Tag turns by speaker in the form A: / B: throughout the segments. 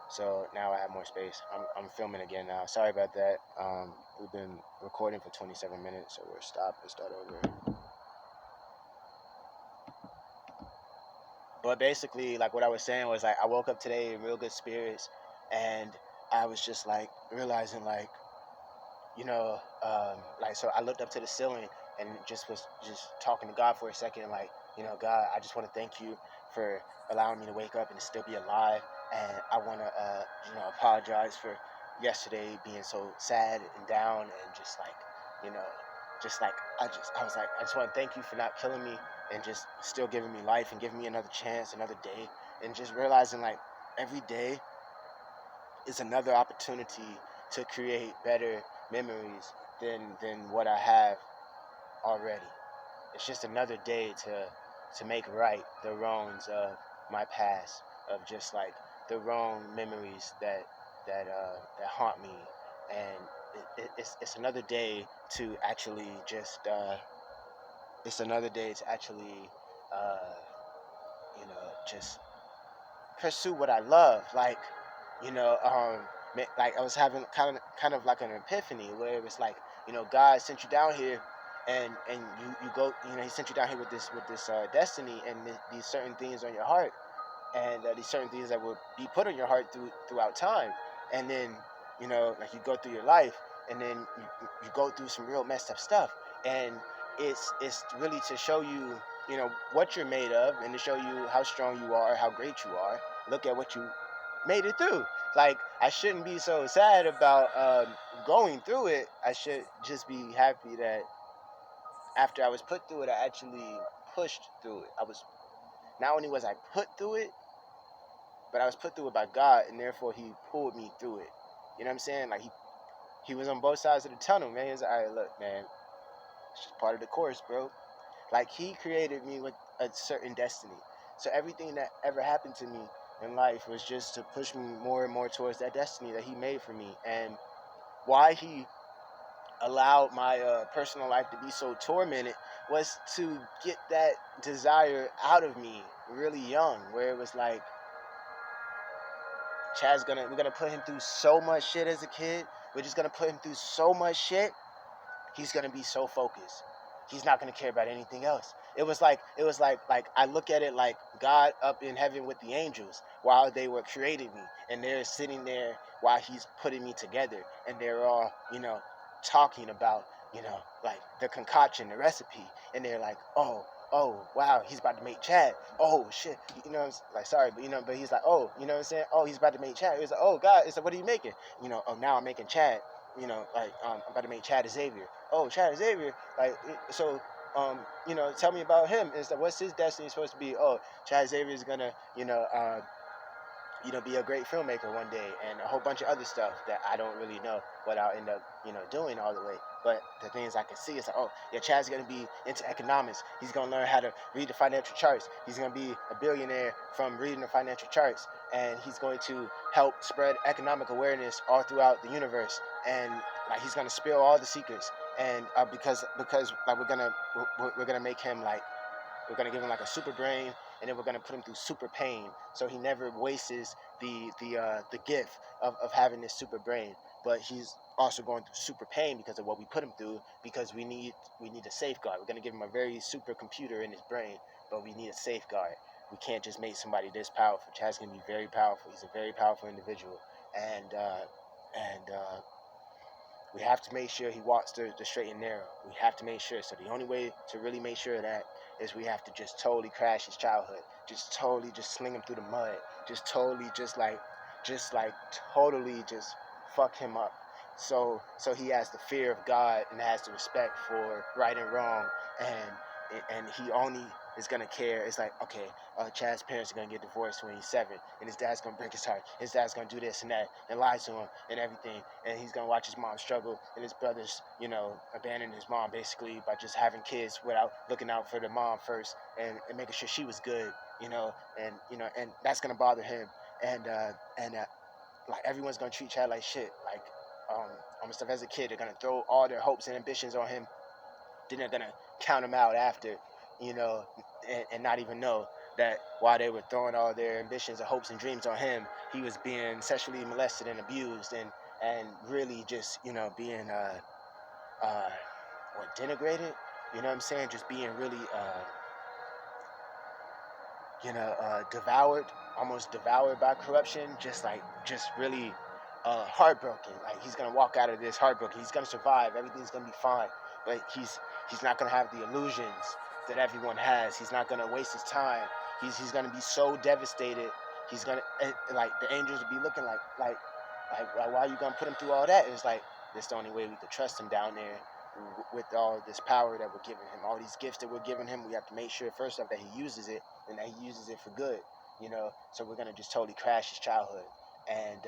A: So now I have more space. I'm filming again now. Sorry about that. We've been recording for 27 minutes, so we're stopped and start over. But basically, like what I was saying was like I woke up today in real good spirits, and I was just like realizing like so I looked up to the ceiling and just was just talking to God for a second, like, God, I just want to thank you for allowing me to wake up and to still be alive, and I want to, apologize for yesterday being so sad and down, and just like, you know, just like I was like, I just want to thank you for not killing me and just still giving me life and giving me another chance, another day, and just realizing like every day is another opportunity to create better memories than what I have already. It's just another day to make right the wrongs of my past, of just like the wrong memories that haunt me, and it's another day to actually just it's another day to actually uh, just pursue what I love. Like, like I was having kind of like an epiphany where it was like, God sent you down here, and you go, He sent you down here with this destiny and these certain things on your heart, and these certain things that will be put on your heart throughout time, and then like you go through your life, and then you go through some real messed up stuff, and it's really to show you what you're made of, and to show you how strong you are, how great you are. Look at what you made it through. Like, I shouldn't be so sad about going through it. I should just be happy that after I was put through it, I actually pushed through it. I was Not only was I put through it, but I was put through it by God, and therefore He pulled me through it. You know what I'm saying? Like He was on both sides of the tunnel, man. He was like, all right, look, man, it's just part of the course, bro. Like, He created me with a certain destiny. So everything that ever happened to me in life was just to push me more and more towards that destiny that He made for me. And why He allowed my personal life to be so tormented was to get that desire out of me really young, where it was like, we're gonna put him through so much shit as a kid. We're just gonna put him through so much shit. He's gonna be so focused. He's not gonna care about anything else. It was like I look at it like God up in heaven with the angels while they were creating me, and they're sitting there while He's putting me together, and they're all talking about like the concoction, the recipe, and they're like, oh wow, he's about to make Chad. Oh shit, like, sorry, but he's like, oh, what I'm saying? Oh, he's about to make Chad. He's like, oh God, it's like, what are you making? Oh, now I'm making Chad. Like, I'm about to make Chad Xavier. Oh, Chad Xavier. Like, so, tell me about him. Is that what's his destiny supposed to be? Oh, Chad Xavier is gonna, be a great filmmaker one day, and a whole bunch of other stuff that I don't really know what I'll end up, doing all the way. But the things I can see is like, oh, yeah, Chad's gonna be into economics. He's gonna learn how to read the financial charts. He's gonna be a billionaire from reading the financial charts, and he's going to help spread economic awareness all throughout the universe. And like, he's gonna spill all the secrets, and because like we're gonna make him like we're gonna give him like a super brain, and then we're gonna put him through super pain, so he never wastes the gift of having this super brain. But he's also going through super pain because of what we put him through. Because we need a safeguard. We're gonna give him a very super computer in his brain, but we need a safeguard. We can't just make somebody this powerful. Chad's gonna be very powerful. He's a very powerful individual, and we have to make sure he walks the straight and narrow. We have to make sure. So the only way to really make sure of that is we have to just totally crash his childhood. Just totally just sling him through the mud. Just totally just like totally just fuck him up. So he has the fear of God and has the respect for right and wrong, and he only is gonna care. It's like, okay, Chad's parents are gonna get divorced when he's 7, and his dad's gonna break his heart. His dad's gonna do this and that and lie to him and everything, and he's gonna watch his mom struggle, and his brothers, abandoning his mom basically by just having kids without looking out for the mom first, and making sure she was good, and that's gonna bother him, and like, everyone's gonna treat Chad like shit, like, almost stuff as a kid. They're gonna throw all their hopes and ambitions on him, then they're gonna count him out after, you know, and not even know that while they were throwing all their ambitions and hopes and dreams on him, he was being sexually molested and abused, and really just being uh what, denigrated. You know what I'm saying? Just being really devoured, almost devoured by corruption. Just really heartbroken. Like he's gonna walk out of this heartbroken. He's gonna survive. Everything's gonna be fine. But he's not gonna have the illusions that everyone has. He's not gonna waste his time. He's gonna be so devastated. He's gonna like the angels will be looking like why are you gonna put him through all that? It's like that's the only way we could trust him down there with all this power that we're giving him, all these gifts that we're giving him. We have to make sure first off that he uses it and that he uses it for good. So we're gonna just totally crash his childhood, and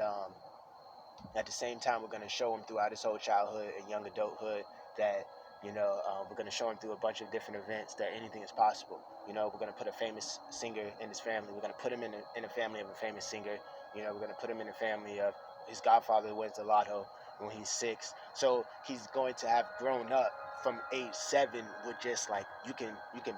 A: at the same time we're gonna show him throughout his whole childhood and young adulthood that we're gonna show him through a bunch of different events that anything is possible. We're gonna put a famous singer in his family. We're gonna put him in a family of a famous singer. We're gonna put him in a family of his godfather who wins the lotto when he's 6. So he's going to have grown up from age 7 with just like you can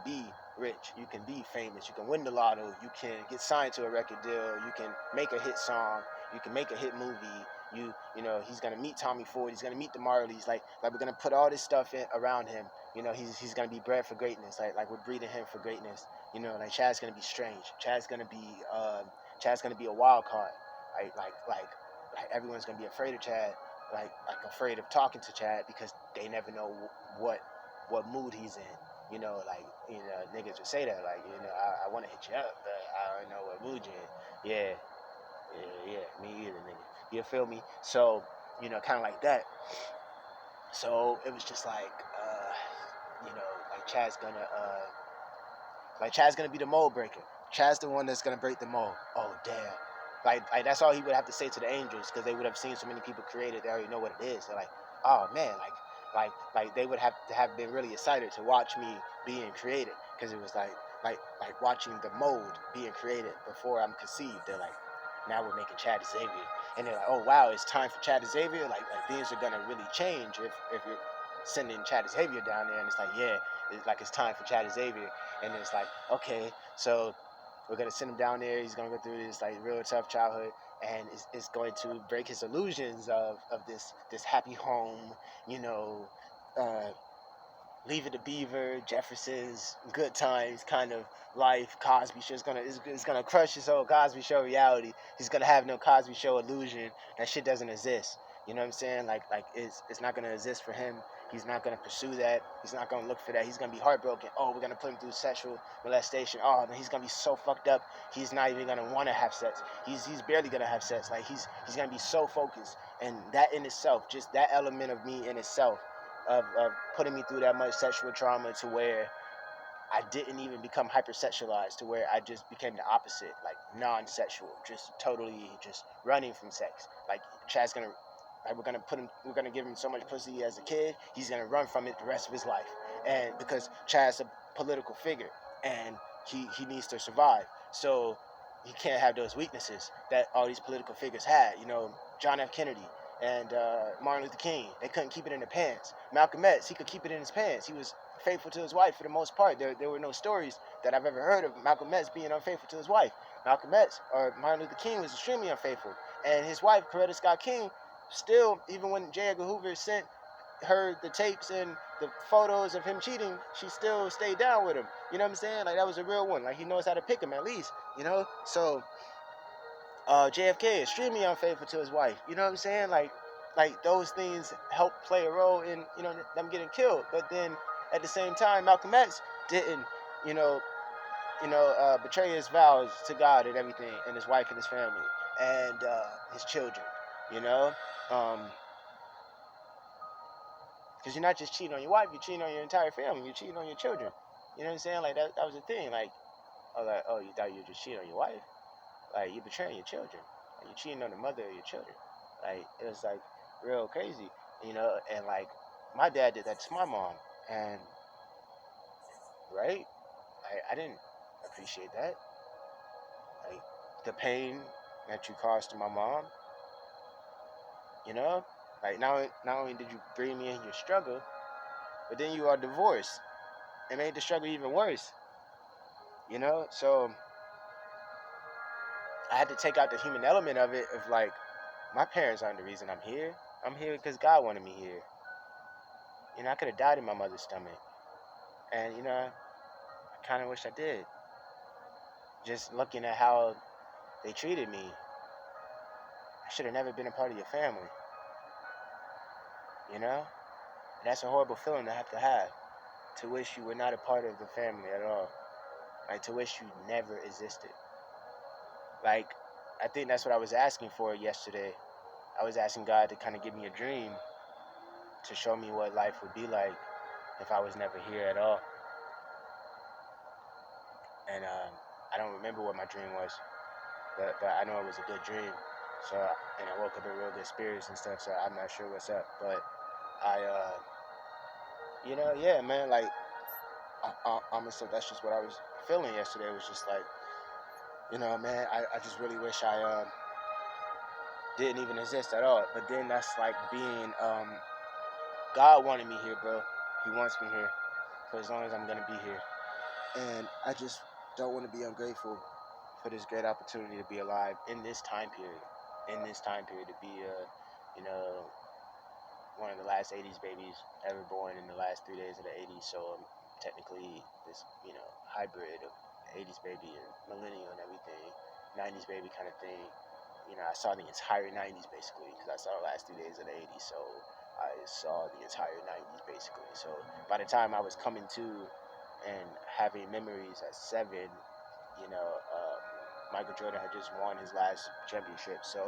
A: be rich, you can be famous, you can win the lotto, you can get signed to a record deal, you can make a hit song, you can make a hit movie. He's gonna meet Tommy Ford, he's gonna meet the Marleys, like we're gonna put all this stuff in around him. He's gonna be bred for greatness, like we're breeding him for greatness. Like Chad's gonna be strange. Chad's gonna be a wild card. Like everyone's gonna be afraid of Chad, like afraid of talking to Chad because they never know what mood he's in. Niggas would say that, like, I want to hit you up, but I don't know what mood you're in. Yeah, me either, nigga. You feel me? So, kind of like that. So it was just like Chad's gonna be the mold breaker. Chad's the one that's gonna break the mold. Oh damn. Like that's all he would have to say to the angels because they would have seen so many people created. They already know what it is. They're like, oh man, like they would have to have been really excited to watch me being created because it was like watching the mold being created before I'm conceived. They're like, now we're making Chad Xavier, and they're like, oh wow, it's time for Chad Xavier. Like things are gonna really change if you're sending Chad Xavier down there, and it's like yeah, it's time for Chad Xavier, and it's like okay, so we're gonna send him down there. He's gonna go through this like real tough childhood, and it's going to break his illusions of this happy home, you know, uh, Leave It to Beaver, Jefferson's Good Times kind of life. Cosby Show is gonna crush his whole Cosby Show reality. He's gonna have no Cosby Show illusion. That shit doesn't exist. You know what I'm saying? Like it's not gonna exist for him. He's not gonna pursue that. He's not gonna look for that. He's gonna be heartbroken. Oh, we're gonna put him through sexual molestation. Oh, he's gonna be so fucked up. He's not even gonna want to have sex. He's barely gonna have sex. Like he's gonna be so focused, and that in itself, just that element of me in itself, of putting me through that much sexual trauma to where I didn't even become hypersexualized, to where I just became the opposite, like non-sexual, just totally just running from sex. Like Chad's gonna, like we're gonna give him so much pussy as a kid, he's gonna run from it the rest of his life. And because Chad's a political figure and he needs to survive, so he can't have those weaknesses that all these political figures had. John F. Kennedy and Martin Luther King, they couldn't keep it in their pants. Malcolm X, he could keep it in his pants. He was faithful to his wife for the most part. There were no stories that I've ever heard of Malcolm X being unfaithful to his wife. Malcolm X or Martin Luther King was extremely unfaithful, and his wife Coretta Scott King, still, even when J. Edgar Hoover sent her the tapes and the photos of him cheating, she still stayed down with him. You know what I'm saying? Like that was a real one. Like he knows how to pick him at least. So JFK extremely unfaithful to his wife. You know what I'm saying? Like those things help play a role in them getting killed. But then at the same time, Malcolm X didn't you know betray his vows to God and everything, and his wife and his family and his children. You know, because you're not just cheating on your wife, you're cheating on your entire family. You're cheating on your children. You know what I'm saying? Like that was the thing. Like you thought you were just cheating on your wife? Like you're betraying your children. Like, you're cheating on the mother of your children. Like it was like real crazy, And like my dad did that to my mom, and right, I didn't appreciate that. Like the pain that you caused to my mom, you know. Like not only did you bring me in your struggle, but then you are divorced and made the struggle even worse. So I had to take out the human element of it. Of like, my parents aren't the reason I'm here. I'm here because God wanted me here. I could have died in my mother's stomach, and I kind of wish I did. Just looking at how they treated me, I should have never been a part of your family. And that's a horrible feeling to have. To wish you were not a part of the family at all. Like, to wish you never existed. Like, I think that's what I was asking for yesterday. I was asking God to kind of give me a dream to show me what life would be like if I was never here at all. And I don't remember what my dream was, but I know it was a good dream. So, and I woke up in real good spirits and stuff. So I'm not sure what's up, but yeah, man. Like, so that's just what I was feeling yesterday. It was just like, man, I just really wish I didn't even exist at all. But then that's like being God wanted me here, bro. He wants me here for as long as I'm gonna be here. And I just don't want to be ungrateful for this great opportunity to be alive in this time period. To be one of the last 80s babies ever born in the last 3 days of the 80s. So I'm technically this, hybrid of 80s baby and millennial and everything, 90s baby kind of thing. I saw the entire 90s basically because I saw the last 3 days of the 80s. So I saw the entire 90s basically. So by the time I was coming to and having memories at 7, Michael Jordan had just won his last championship. So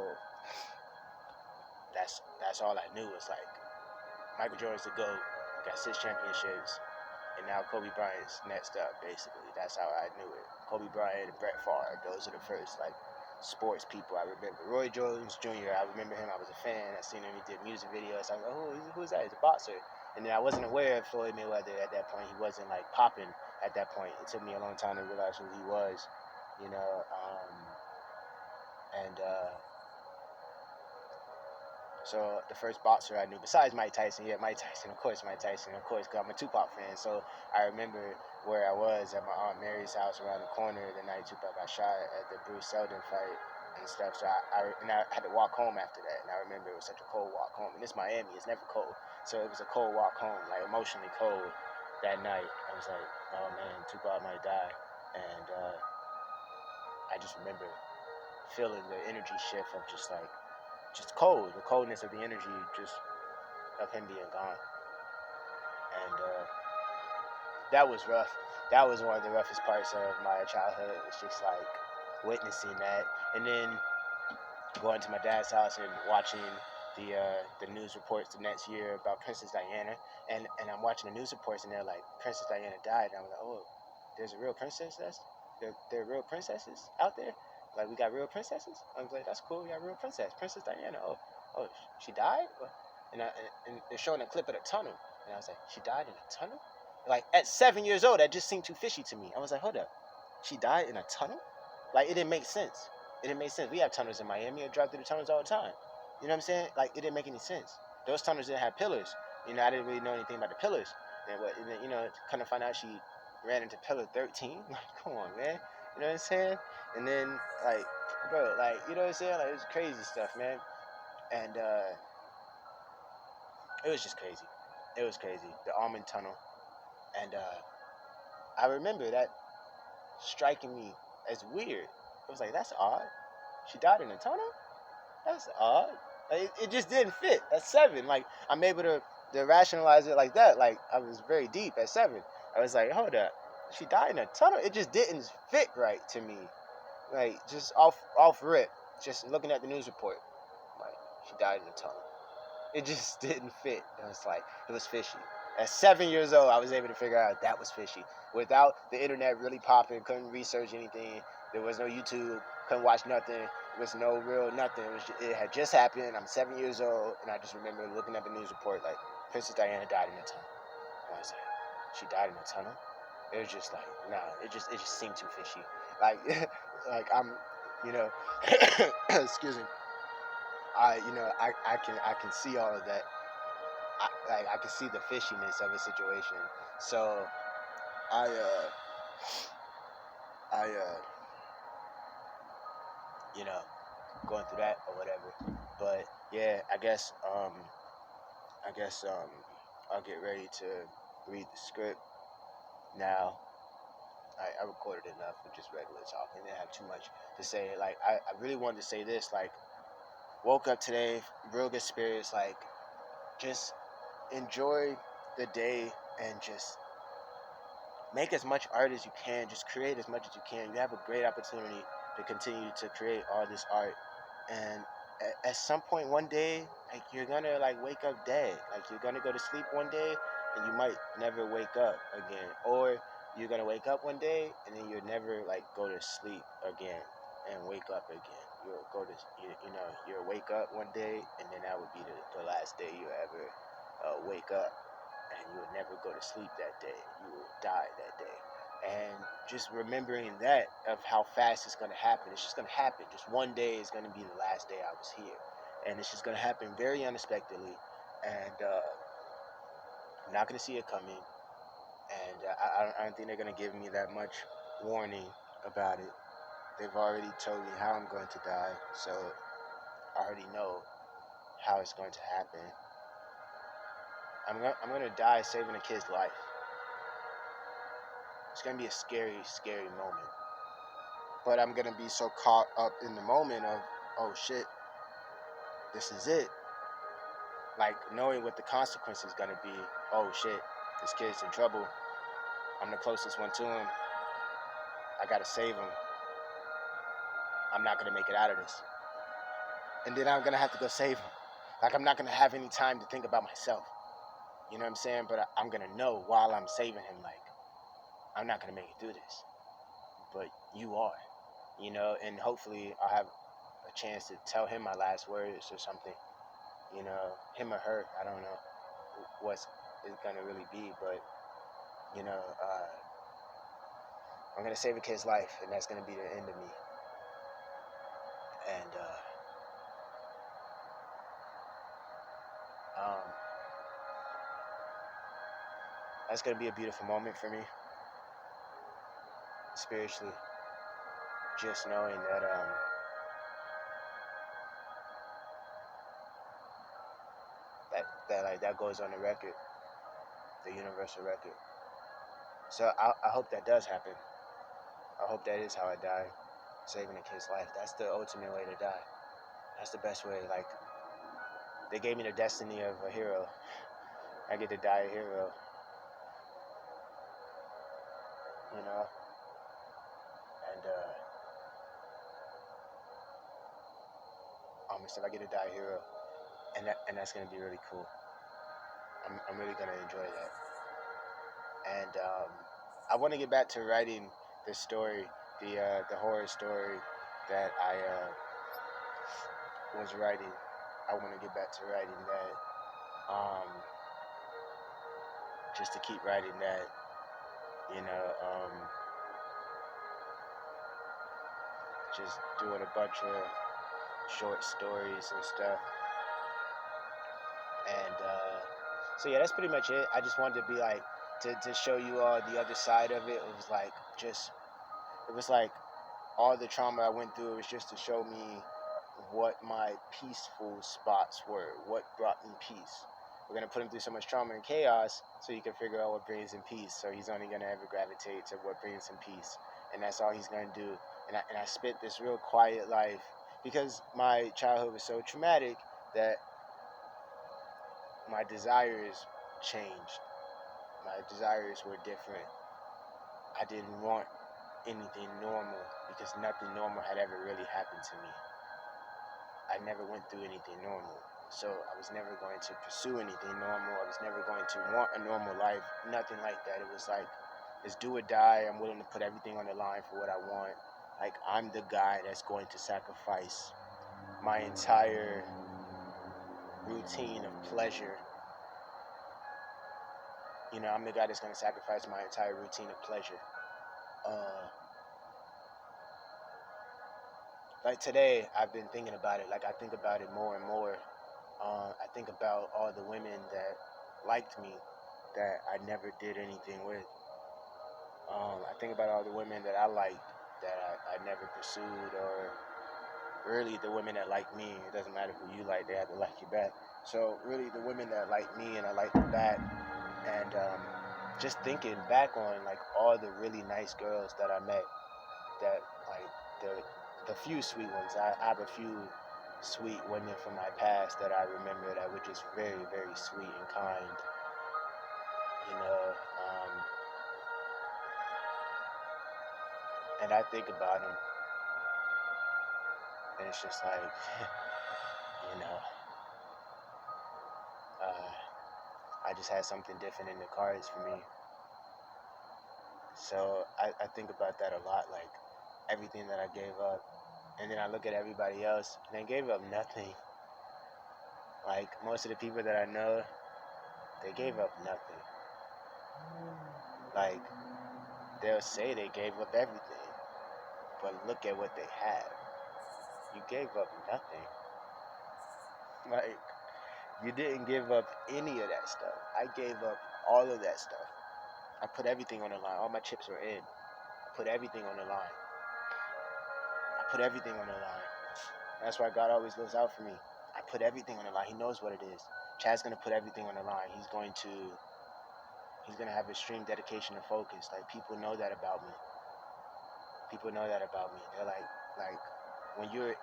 A: that's all I knew was like, Michael Jordan's the GOAT, got 6 championships, and now Kobe Bryant's next up, basically. That's how I knew it. Kobe Bryant and Brett Favre, those are the first, like, sports people I remember. Roy Jones Jr., I remember him. I was a fan. I seen him. He did music videos. I was like, who's that? He's a boxer. And then I wasn't aware of Floyd Mayweather at that point. He wasn't, like, popping at that point. It took me a long time to realize who he was, and so the first boxer I knew, besides Mike Tyson, Mike Tyson, of course, because I'm a Tupac fan. So I remember where I was at my Aunt Mary's house around the corner the night Tupac got shot at the Bruce Seldon fight and stuff. So I had to walk home after that, and I remember it was such a cold walk home. And it's Miami, it's never cold, so it was a cold walk home, like emotionally cold that night. I was like, oh man, Tupac might die, and I just remember feeling the energy shift of just cold, the coldness of the energy, just of him being gone. And that was rough. That was one of the roughest parts of my childhood. It was just like witnessing that, and then going to my dad's house and watching the news reports the next year about Princess Diana, and I'm watching the news reports, and they're like, Princess Diana died, and I'm like, oh, there's a real princess. There are real princesses out there. Like, we got real princesses. I was like, that's cool. We got real Princess Diana. Oh, she died. And they're showing a clip of the tunnel, and I was like, she died in a tunnel. Like, at 7 years old, that just seemed too fishy to me. I was like, hold up, she died in a tunnel? Like, it didn't make sense. It didn't make sense. We have tunnels in Miami. I drive through the tunnels all the time. You know what I'm saying? Like, it didn't make any sense. Those tunnels didn't have pillars. I didn't really know anything about the pillars. And then, kind of find out she ran into pillar 13. Like, come on, man. You know what I'm saying? And then, like, bro, like, you know what I'm saying? Like, it was crazy stuff, man. And it was just crazy. It was crazy. The Almond Tunnel. And I remember that striking me as weird. It was like, that's odd. She died in a tunnel? That's odd. Like, it just didn't fit at 7. Like, I'm able to rationalize it like that. Like, I was very deep at 7. I was like, hold up. She died in a tunnel? It just didn't fit right to me. Like, just off rip. Just looking at the news report. Like, she died in a tunnel. It just didn't fit. It was fishy. At 7 years old, I was able to figure out that was fishy. Without the internet really popping, couldn't research anything. There was no YouTube, couldn't watch nothing. There was no real nothing. It had just happened. I'm 7 years old, and I just remember looking at the news report, like, Princess Diana died in a tunnel. And I was like, she died in a tunnel? It was just like, nah, it just seemed too fishy. Like, like I'm, excuse me. I can see all of that. I can see the fishiness of a situation. So I you know, going through that or whatever. But yeah, I guess I'll get ready to read the script now. I recorded enough with just regular talking. I didn't have too much to say. Like I really wanted to say this. Like woke up today, real good spirits. Like just enjoy the day and just make as much art as you can. Just create as much as you can. You have a great opportunity to continue to create all this art, and at some point one day, like you're gonna like wake up dead. Like you're gonna go to sleep one day, and you might never wake up again, or you're gonna wake up one day and then you'll never like go to sleep again and wake up again. You'll go to you'll wake up one day, and then that would be the last day you ever wake up, and you will never go to sleep that day. You will die that day. And just remembering that of how fast it's going to happen. It's just going to happen. Just one day is going to be the last day I was here. And it's just going to happen very unexpectedly. And I'm not going to see it coming. And I don't think they're going to give me that much warning about it. They've already told me how I'm going to die. So I already know how it's going to happen. I'm going to die saving a kid's life. It's going to be a scary, scary moment. But I'm going to be so caught up in the moment of, oh shit, this is it. Like knowing what the consequence is going to be. Oh shit, this kid's in trouble. I'm the closest one to him. I got to save him. I'm not going to make it out of this. And then I'm going to have to go save him. Like I'm not going to have any time to think about myself. You know what I'm saying? But I'm going to know while I'm saving him, like, I'm not going to make it through this. But you are. You know, and hopefully I'll have a chance to tell him my last words or something. You know, him or her, I don't know what's it's gonna really be, but you know, I'm gonna save a kid's life, and that's gonna be the end of me. And um, that's gonna be a beautiful moment for me, spiritually. Just knowing that like that goes on the record, the universal record. So I hope that does happen. I hope that is how I die, saving a kid's life. That's the ultimate way to die. That's the best way. Like they gave me the destiny of a hero. I get to die a hero. You know, and almost if I get to die a hero, and that's gonna be really cool. I'm really gonna enjoy that. And I want to get back to writing the story, the horror story that I was writing. I want to get back to writing that, um, just to keep writing that. You know, just doing a bunch of short stories and stuff. And so yeah, that's pretty much it. I just wanted to be like to show you all the other side of it. It was like just it was like all the trauma I went through was just to show me what my peaceful spots were, what brought me peace. We're gonna put him through so much trauma and chaos so you can figure out what brings him peace. So he's only gonna ever gravitate to what brings him peace, and that's all he's gonna do. And I spent this real quiet life because my childhood was so traumatic that my desires changed. My desires were different. I didn't want anything normal because nothing normal had ever really happened to me. I never went through anything normal. So I was never going to pursue anything normal. I was never going to want a normal life. Nothing like that. It was like, it's do or die. I'm willing to put everything on the line for what I want. Like, I'm the guy that's going to sacrifice my entire routine of pleasure. You know, I'm the guy that's going to sacrifice my entire routine of pleasure. Uh, like today, I've been thinking about it. Like, I think about it more and more. I think about all the women that liked me that I never did anything with. I think about all the women that I liked that I never pursued or really the women that like me, it doesn't matter who you like, they have to like you back. So really the women that like me and I like them back, and just thinking back on like all the really nice girls that I met, that like the few sweet ones. I have a few sweet women from my past that I remember that were just very, very sweet and kind. You know, and I think about them, and it's just like, you know, uh, I just had something different in the cards for me. So I think about that a lot, like everything that I gave up, and then I look at everybody else, and they gave up nothing. Like most of the people that I know, they gave up nothing. Like they'll say they gave up everything, but look at what they have. You gave up nothing. Like you didn't give up any of that stuff. I gave up all of that stuff. I put everything on the line. All my chips were in. I put everything on the line. I put everything on the line. That's why God always looks out for me. I put everything on the line. He knows what it is. Chad's gonna put everything on the line. He's gonna have extreme dedication and focus. Like people know that about me. People know that about me. They're like when you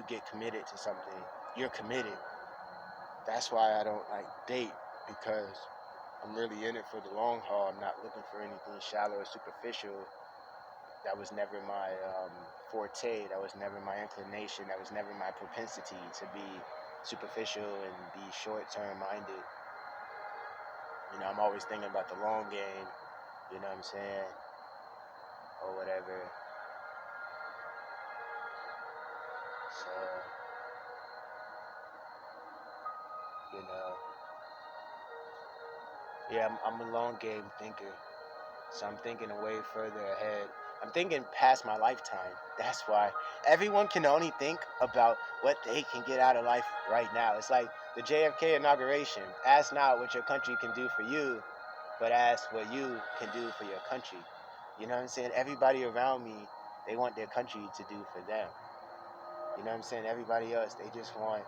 A: get committed to something, you're committed. That's why I don't like date, because I'm really in it for the long haul. I'm not looking for anything shallow or superficial. That was never my forte. That was never my inclination. That was never my propensity to be superficial and be short-term minded. You know, I'm always thinking about the long game. You know what I'm saying? Or whatever. So, you know, yeah, I'm a long game thinker. So I'm thinking way further ahead. I'm thinking past my lifetime. That's why everyone can only think about what they can get out of life right now. It's like the JFK inauguration. Ask not what your country can do for you, but ask what you can do for your country. You know what I'm saying? Everybody around me, they want their country to do for them. You know what I'm saying? Everybody else, they just want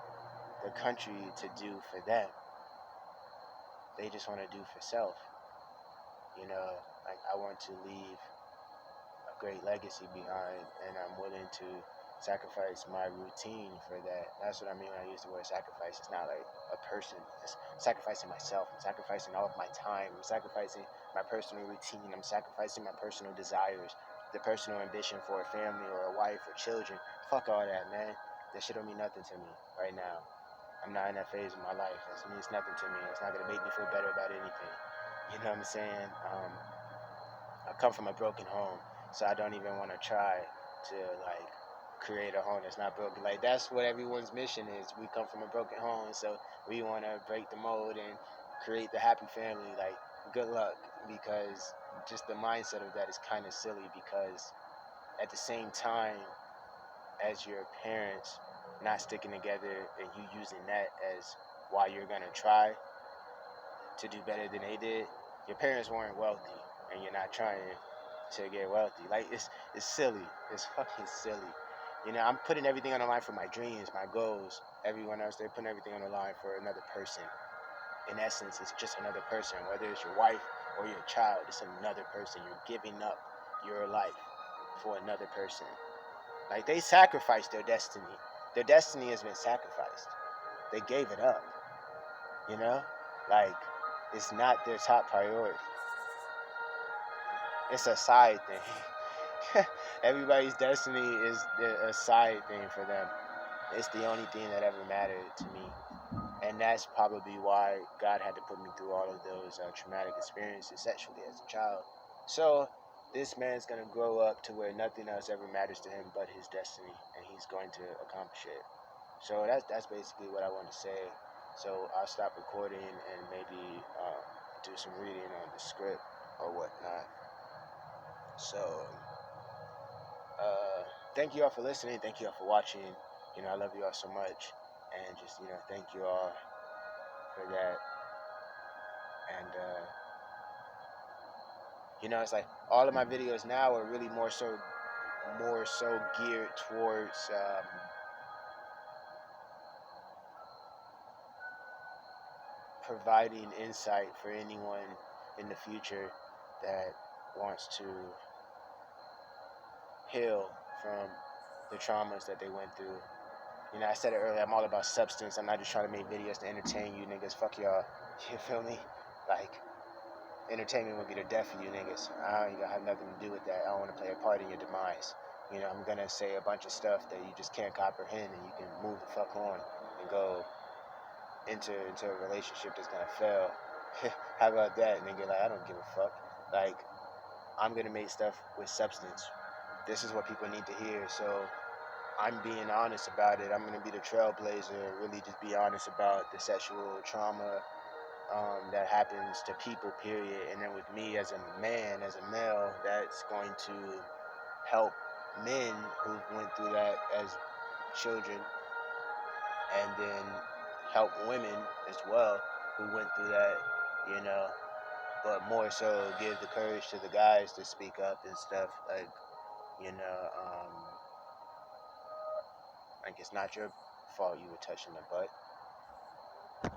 A: the country to do for them. They just want to do for self. You know, like I want to leave a great legacy behind, and I'm willing to sacrifice my routine for that. That's what I mean when I use the word sacrifice. It's not like a person. It's sacrificing myself. I'm sacrificing all of my time. I'm sacrificing my personal routine. I'm sacrificing my personal desires, the personal ambition for a family or a wife or children. Fuck all that, man. That shit don't mean nothing to me right now. I'm not in that phase of my life. That means nothing to me. It's not gonna make me feel better about anything. You know what I'm saying? I come from a broken home, so I don't even want to try to like create a home that's not broken. Like that's what everyone's mission is. We come from a broken home, so we want to break the mold and create the happy family. Like good luck, because just the mindset of that is kind of silly. Because at the same time as your parents not sticking together and you using that as why you're gonna try to do better than they did, your parents weren't wealthy and you're not trying to get wealthy. Like it's silly. It's fucking silly. You know, I'm putting everything on the line for my dreams, my goals. Everyone else, they're putting everything on the line for another person. In essence, it's just another person. Whether it's your wife or your child, it's another person. You're giving up your life for another person. Like they sacrificed their destiny. Their destiny has been sacrificed. They gave it up. You know? Like it's not their top priority. It's a side thing. Everybody's destiny is a side thing for them. It's the only thing that ever mattered to me. And that's probably why God had to put me through all of those traumatic experiences sexually as a child. So this man's going to grow up to where nothing else ever matters to him but his destiny, and he's going to accomplish it. So that's basically what I want to say. So I'll stop recording and maybe do some reading on the script or whatnot. So thank you all for listening. Thank you all for watching. You know, I love you all so much, and just thank you all for that. And it's like all of my videos now are really more so geared towards providing insight for anyone in the future that wants to heal from the traumas that they went through. You know, I said it earlier, I'm all about substance. I'm not just trying to make videos to entertain you niggas. Fuck y'all. You feel me? Like, entertainment would be the death of you niggas. I ain't gonna have nothing to do with that. I don't want to play a part in your demise. You know, I'm gonna say a bunch of stuff that you just can't comprehend, and you can move the fuck on and go into a relationship that's gonna fail. How about that, nigga? Like, I don't give a fuck. Like, I'm gonna make stuff with substance. This is what people need to hear. So I'm being honest about it. I'm gonna be the trailblazer. Really, just be honest about the sexual trauma that happens to people. Period. And then with me as a man, as a male, that's going to help men who went through that as children, and then help women as well who went through that. You know, but more so give the courage to the guys to speak up and stuff. Like, you know, like, it's not your fault you were touching the butt.